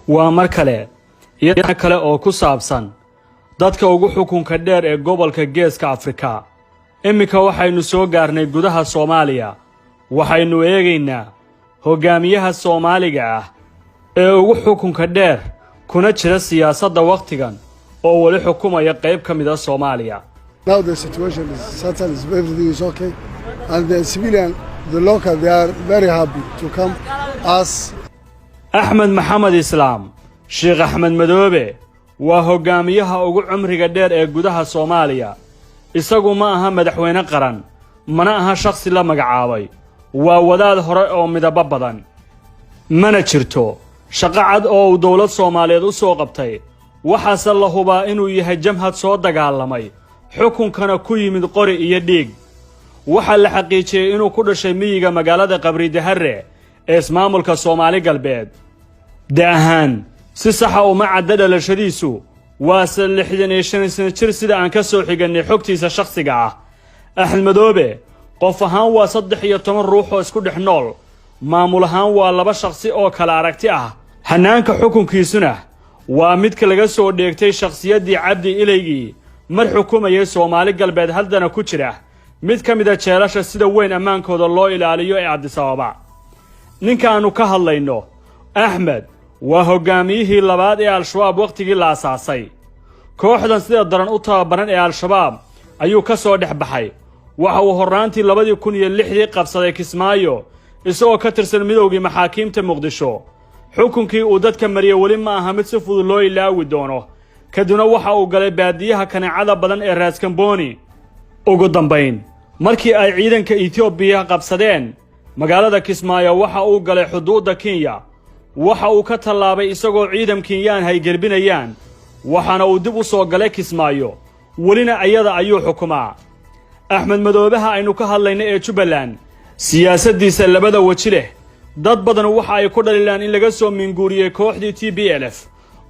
waa mar kale iyo kale oo ku saabsan dadka ugu xukunka dheer ee gobolka Geeska Afrika. Imika waxaynu soo gaarnay gudaha Soomaaliya. Waxaynu eegaynaa hogaamiyaha Soomaaliga ah ee ugu xukunka dheer kuna jira siyaasadda waqtigan oo wali xukumaya qayb ka mid ah Soomaaliya. Now the situation is settled, everything is okay, and the civilian, the local, they are very happy to come as Ahmed Mohamed Islam, Sheikh Ahmed Madoobe, waa hogaamiyaha ugu cumriga dheer ee gudaha Soomaaliya. Isagu ma aha madaxweyne qaran, mana aha shakhsi la magacaabay. waa wadaad hore oo midaba badan. mana jirto shaqo cad oo dawlad Soomaaliyeed u soo qabtay. waxaase la hubaa inuu yahay jamhad soo dagaalamay, xukunkana ku yimid qori iyo dhiig. waxa la xaqiijiyay inuu ku dhashay miyiga magaalada Qabri Dahare ee ismaamulka Soomaali Galbeed. daahan si sax ah uma cadda dhalashadiisu waa 65 sano jir sida aan ka soo xiganay xogtiisa shakhsiga ah. Ahmed Madoobe qof ahaan waa 13 ruux oo isku dhex nool, maamul ahaan waa laba shakhsi oo kala aragti ah. hanaanka xukunkiisuna waa mid ka laga soo dheegtay shakhsiyadii Cabdi Ilaygi mar xukumayay Soomaali Galbeed haddana ku jira mid ka mid ah jeelasha sida weyn ammaankooda loo ilaaliyo ee Addis Ababa. ninkaanu ka hadlayno Ahmed waa hogaamiyihii labaad ee Al-Shabaab waqtigii la asaasay. kooxdan sida daran u tababaran ee Al-Shabaab ayuu ka soo dhex baxay. waxa uu horaantii 2006 qabsaday Kismaayo isagoo ka tirsan midowgii maxaakiimta Muqdisho. xukunkii uu dadka mariyay wali ma aha mid si fudud loo ilaawi doono. kaduna waxa uu galay baadiyaha kaneecada badan ee Raaskambooni. ugu dambayn markii ay ciidanka Itoobiya qabsadeen magaalada Kismaayo waxa uu galay xuduudda Kenya. waxa uu ka tallaabay isagoo ciidan Kenyaan hay galbinayaan, waxaana uu dib u soo galay Kismaayo. walina ayada ayuu xukumaa. Ahmed Madoobe aynu ka hadlayna ee Jubbaland siyaasaddiisa labada waji leh. dad badan waxa ay ku dhalilaan in laga soo minguuriyay kooxdii TPLF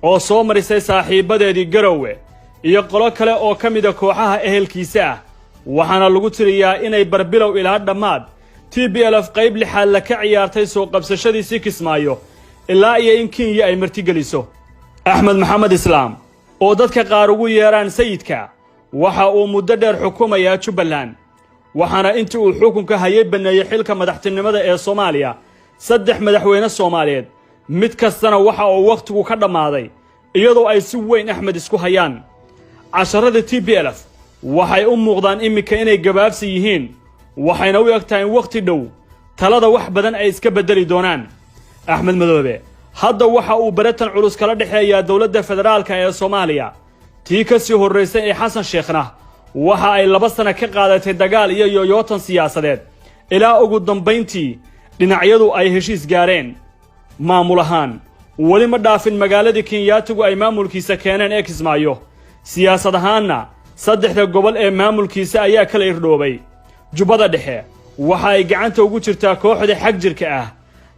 oo soo marisay saaxiibadeedii Garowe iyo qolo kale oo ka mid ah kooxaha ehelkiisa ah. waxaana lagu tiriyaa inay barbilow ilaa dhammaad TPLF qayb lixaad la ka ciyaartay soo qabsashadiisii Kismaayo ilaa iyo in Kenya ay martigeliso. Ahmed Mohamed Islam oo dadka qaar ugu yeeraan sayidka waxa uu muddo dheer xukumayaa Jubbaland, waxaana intii uu xukunka hayay baneeyay xilka madaxtinimada ee Soomaaliya 3 madaxweyne Soomaaliyeed. mid kastana waxa uu waqtigu ka dhamaaday iyadoo ay si weyn Ahmed isku hayaan. casharada TPLF waxay u muuqdaan imika inay gabaabsi yihiin, waxayna u egtahay in waqti dhow talada wax badan ay iska bedeli doonaan. Ahmed Madoobe hadda waxa uu baratan culus kala dhaxeeyaa dawladda federaalka ee Soomaaliya. tii ka sii horeysay ee Xasan Sheekhna waxa ay 2 sano ka qaadatay dagaal iyo yootan siyaasadeed ilaa ugu dambeyntii dhinacyadu ay heshiis gaareen. maamul ahaan wali ma dhaafin magaalada Kenyaatigu ay maamulkiisa keeneen ee Kismaayo. siyaasad ahaanna 3 gobol ee maamulkiisa ayaa kala irdhoobay. Jubbada Dhexe waxa ay gacanta ugu jirtaa kooxda xag jirka ah,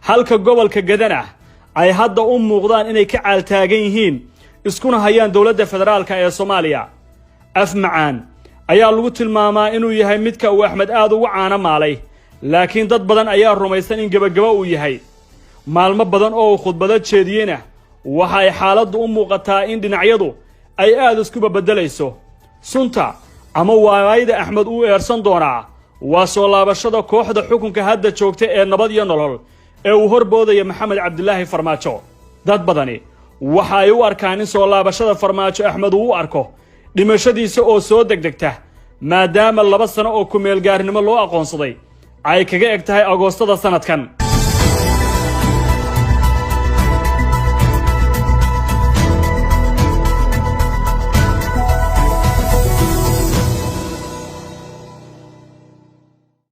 halka gobolka Gadan ah ay hadda u muuqdaan inay ka caaltaagan yihiin iskuna hayaan dawladda federaalka ee Soomaaliya. Afmacaan ayaa lagu tilmaamaa inuu yahay midka uu Ahmed aad ugu caana maalay, laakiin dad badan ayaa rumaysan in gabagaba uu yahay. maalmo badan oo khudbado jeediyena waxa ay xaaladdu u muuqataa in dhinacyadu ay aad isku bedelayso. sunta ama waayida Ahmed uu eersan doonaa waa soo laabashada kooxda xukunka hadda joogta ee nabad iyo nolol ee uu horboodaya Maxamed Cabdilaahi Farmaajo. dad badani waxa ay u arkaan in soo laabashada Farmaajo Ahmed uu arko dhimashadiisa oo soo degdegta maadaama 2 sano oo ku meel gaarnimo loo aqoonsaday ay kaga eg tahay Agoostada sanadkan.